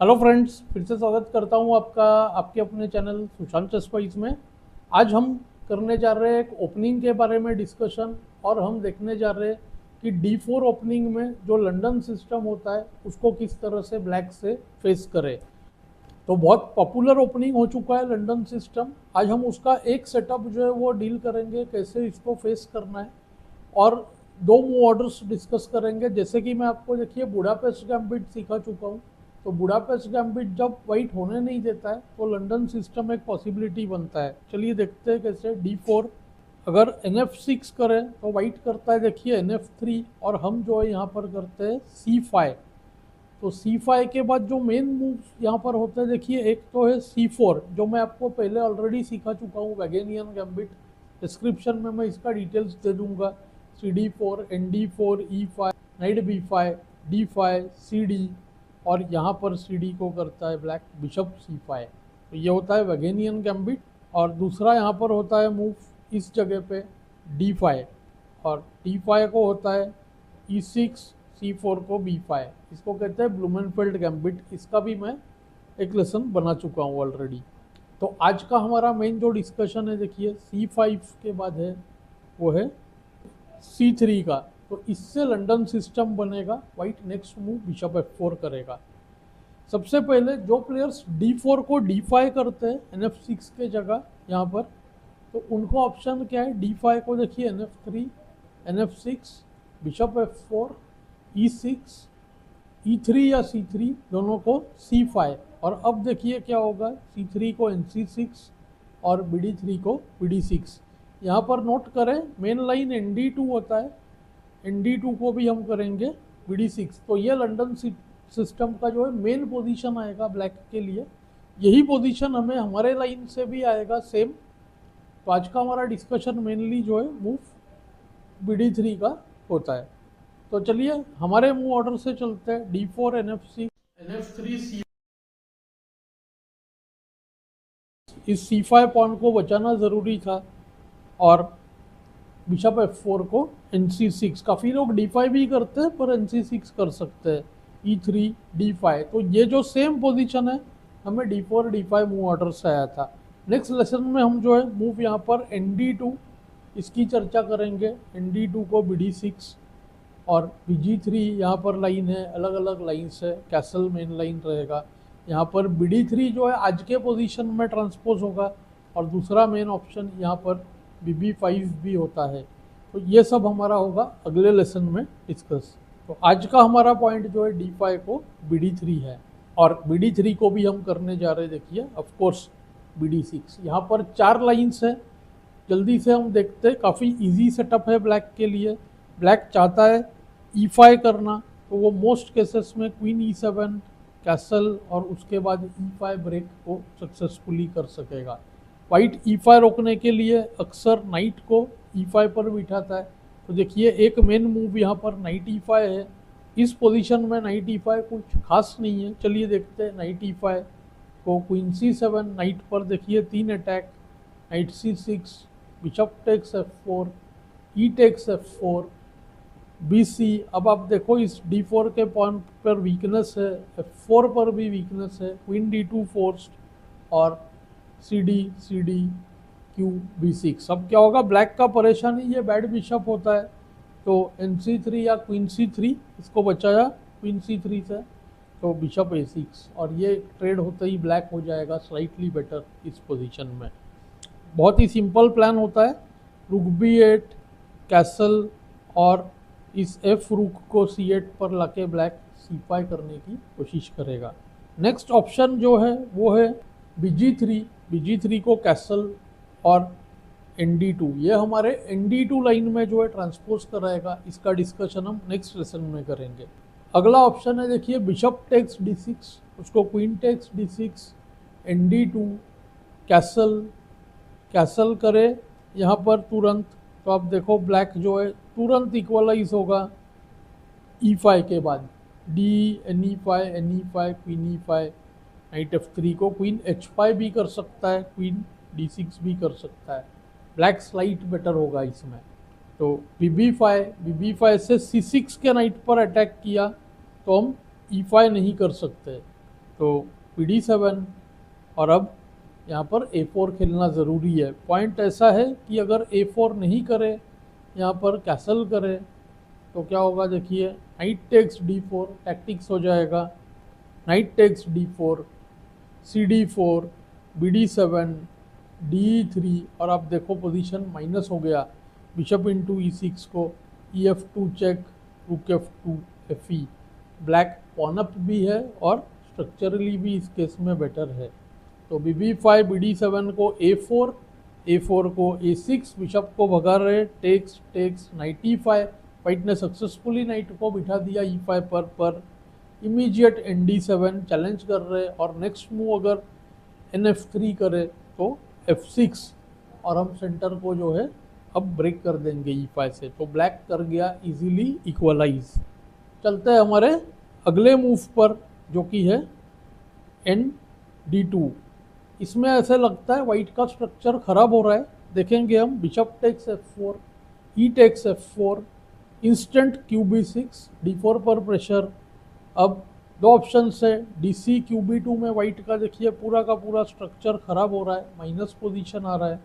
Hello friends, फिर से स्वागत करता हूं आपका आपके अपने चैनल सुशांत चेसवाइज में। आज हम करने जा रहे हैं एक ओपनिंग के बारे में डिस्कशन, और हम देखने जा रहे हैं कि D4 ओपनिंग में जो लंदन सिस्टम होता है उसको किस तरह से ब्लैक से फेस करे। तो बहुत पॉपुलर ओपनिंग हो चुका है लंदन सिस्टम। आज हम उसका एक सेटअप जो है वो डील करेंगे, कैसे इसको फेस करना है, और दो मूव ऑर्डर्स डिस्कस करेंगे। जैसे कि मैं आपको देखिए बुडापेस्ट गैम्बिट सिखा चुका हूँ। तो बुडापेस्ट गैम्बिट जब वाइट होने नहीं देता है तो लंदन सिस्टम एक पॉसिबिलिटी बनता है। चलिए देखते हैं कैसे। D4 अगर NF6 करें तो वाइट करता है देखिए NF3, और हम जो है यहाँ पर करते हैं C5। तो C5 के बाद जो मेन मूव यहाँ पर होते हैं देखिए, एक तो है C4 जो मैं आपको पहले ऑलरेडी सिखा चुका हूँ, वैगेनियन गैम्बिट। डिस्क्रिप्शन में मैं इसका डिटेल्स दे दूंगा। CD4, ND4, E5, night B5, D5, CD, और यहाँ पर CD को करता है ब्लैक बिशप C5। तो ये होता है वैगेनियन गैम्बिट। और दूसरा यहाँ पर होता है मूव इस जगह पे D5, और D5 को होता है E6, C4 को B5। इसको कहते हैं ब्लूमेनफेल्ड गैम्बिट। इसका भी मैं एक लेसन बना चुका हूँ ऑलरेडी। तो आज का हमारा मेन जो डिस्कशन है देखिए, C5 के बाद है वो है C3 का। तो इससे लंदन सिस्टम बनेगा। White next move bishop F4 करेगा। सबसे पहले जो प्लेयर्स D4 को D5 करते हैं NF6 के जगह यहाँ पर, तो उनको ऑप्शन क्या है। D5 को देखिए NF3, NF6, bishop F4, E6, E3 या C3, दोनों को C5। और अब देखिए क्या होगा, C3 को NC6 और BD3 को BD6। यहाँ पर नोट करें मेन लाइन ND2 होता है, ND2 को भी हम करेंगे BD6। तो ये लंदन सिस्टम का जो है मेन पोजीशन आएगा ब्लैक के लिए। यही पोजीशन हमें हमारे लाइन से भी आएगा सेम। तो आज का हमारा डिस्कशन मेनली जो है मूव BD3 का होता है। तो चलिए हमारे मूव ऑर्डर से चलते हैं। D4, NF6, NF3, C। इस C5 पॉइंट को बचाना ज़रूरी था, और बिशप F4 को NC6। काफ़ी लोग D5 भी करते हैं पर NC6 कर सकते हैं। E3, D5। तो ये जो सेम पोजीशन है हमें D4, D5 मूव ऑर्डर से आया था। नेक्स्ट लेसन में हम जो है मूव यहाँ पर ND2 इसकी चर्चा करेंगे। ND2 को BD6 और BG3 यहाँ पर लाइन है, अलग अलग लाइन्स है। कैसल मेन लाइन रहेगा। यहाँ पर BD3 जो है आज के पोजीशन में ट्रांसपोज होगा, और दूसरा मेन ऑप्शन यहाँ पर BB5 भी होता है। तो ये सब हमारा होगा अगले लेसन में डिस्कस। तो आज का हमारा पॉइंट जो है D5 को BD3 है, और BD3 को भी हम करने जा रहे हैं देखिए ऑफकोर्स BD6। यहाँ पर 4 लाइन्स है, जल्दी से हम देखते हैं। काफ़ी इजी सेटअप है ब्लैक के लिए। ब्लैक चाहता है E5 करना, तो वो मोस्ट केसेस में क्वीन E7, कैसल और उसके बाद E5 ब्रेक को सक्सेसफुली कर सकेगा। वाइट E5 रोकने के लिए अक्सर नाइट को E5 पर बिठाता है। तो देखिए एक मेन मूव यहाँ पर नाइट E5 है। इस पोजीशन में नाइट E5 कुछ खास नहीं है। चलिए देखते हैं नाइट E5 को। क्वीन C7, नाइट पर देखिए 3 attack, knight C6, bishop takes F4, E takes F4, BC। अब आप देखो इस D4 के पॉइंट पर वीकनेस है, F4 पर भी वीकनेस है, क्वीन D2 फोर्स्ड, और CD, CD, Q, B6। अब क्या होगा, ब्लैक का परेशानी ये बैड बिशप होता है। तो NC3 या क्वीन C3 इसको बचाया क्वीन C3 से, तो बिशप A6, और ये ट्रेड होते ही ब्लैक हो जाएगा स्लाइटली बेटर इस पोजीशन में। बहुत ही सिंपल प्लान होता है। रुक B8, कैसल, और इस F रुक को C8 पर लाके ब्लैक C5 करने की कोशिश करेगा। नेक्स्ट ऑप्शन जो है वो है BG3। BG3 को कैसल और ND2, ये हमारे ND2 लाइन में जो है ट्रांसपोज कराएगा। इसका डिस्कशन हम नेक्स्ट लेसन में करेंगे। अगला ऑप्शन है देखिए बिशप टेक्स D6, उसको queen takes D6, ND2, castle, castle करे यहाँ पर तुरंत। तो आप देखो ब्लैक जो है तुरंत इक्वलाइज होगा E5 के बाद। D, NE5, NE5, queen E5, night F3 को क्वीन H5 भी कर सकता है, क्वीन D6 भी कर सकता है। ब्लैक स्लाइट बेटर होगा इसमें। तो BB5 से C6 के नाइट पर अटैक किया तो हम E5 नहीं कर सकते। तो PD7 और अब यहाँ पर A4 खेलना ज़रूरी है। पॉइंट ऐसा है कि अगर A4 नहीं करे, यहाँ पर कैसल करे, तो क्या होगा देखिए, नाइट टेक्स D4 टैक्टिक्स हो जाएगा, knight takes D4, CD4, BD7, DE3 और आप देखो पोजीशन माइनस हो गया, बिशप इंटू E6 को, EF2 चेक, रूक F2 FE। Black pawn up भी है और स्ट्रक्चरली भी इस केस में बेटर है। तो BB5 BD7 को A4, A4 को A6, बिशप को भगा रहे, takes takes, knight E5, white ने सक्सेसफुली नाइट को बिठा दिया E5 पर इमीडिएट ND7 चैलेंज कर रहे, और नेक्स्ट मूव अगर NF3 करे तो F6, और हम सेंटर को जो है अब ब्रेक कर देंगे E5 से। तो ब्लैक कर गया इजीली इक्वलाइज। चलते हैं हमारे अगले मूव पर, जो कि है ND2। इसमें ऐसे लगता है वाइट का स्ट्रक्चर खराब हो रहा है। देखेंगे हम, bishop takes F4, E takes F4, instant QB6, D4 पर प्रेशर। अब दो ऑप्शन है, DC QB2 में वाइट का देखिए पूरा का पूरा स्ट्रक्चर खराब हो रहा है, माइनस पोजीशन आ रहा है।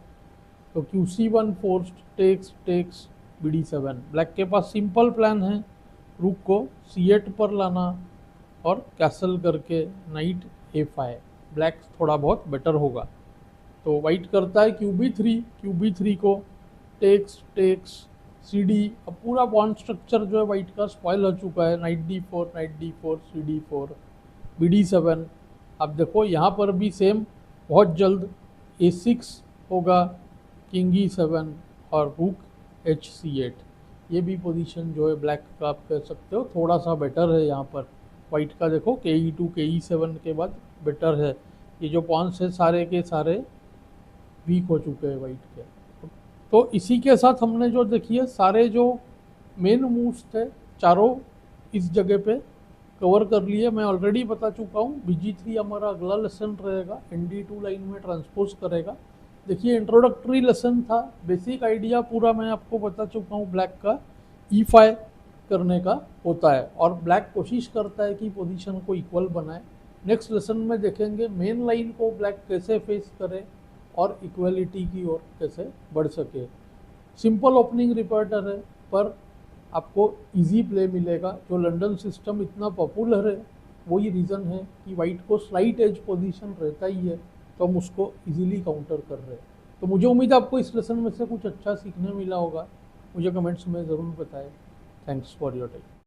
तो QC1 forced, takes takes, BD7। Black के पास सिंपल प्लान है, रूक को C8 पर लाना और कैसल करके नाइट A5। ब्लैक थोड़ा बहुत बेटर होगा। तो वाइट करता है QB3 को टेक्स टेक्स CD। अब पूरा बॉन्ड स्ट्रक्चर जो है वाइट का स्पॉइल हो चुका है, नाइट D4 CD4 BD7। अब देखो यहाँ पर भी सेम, बहुत जल्द A6 होगा, किंग E7 और रूक HC8। ये भी पोजीशन जो है ब्लैक का आप कह सकते हो थोड़ा सा बेटर है। यहाँ पर वाइट का देखो KE2 KE7 के बाद बेटर है। ये जो पॉन्स है सारे के सारे वीक हो चुके हैं वाइट के। तो इसी के साथ हमने जो देखिए सारे जो मेन मूव्स थे चारों इस जगह पे कवर कर लिए। मैं ऑलरेडी बता चुका हूँ, BG3 हमारा अगला लेसन रहेगा, ND2 लाइन में ट्रांसपोज करेगा। देखिए इंट्रोडक्टरी लेसन था, बेसिक आइडिया पूरा मैं आपको बता चुका हूँ। ब्लैक का E5 करने का होता है और ब्लैक कोशिश करता है कि पोजीशन को इक्वल बनाए। नेक्स्ट लेसन में देखेंगे मेन लाइन को ब्लैक कैसे फेस करे और इक्वलिटी की ओर कैसे बढ़ सके। सिंपल ओपनिंग रिपर्टर है पर आपको इजी प्ले मिलेगा। जो लंदन सिस्टम इतना पॉपुलर है वही रीज़न है कि वाइट को स्लाइट एज पोजीशन रहता ही है, तो हम उसको इजीली काउंटर कर रहे हैं। तो मुझे उम्मीद है आपको इस लेसन में से कुछ अच्छा सीखने मिला होगा। मुझे कमेंट्स में ज़रूर बताएं। Thanks for your time.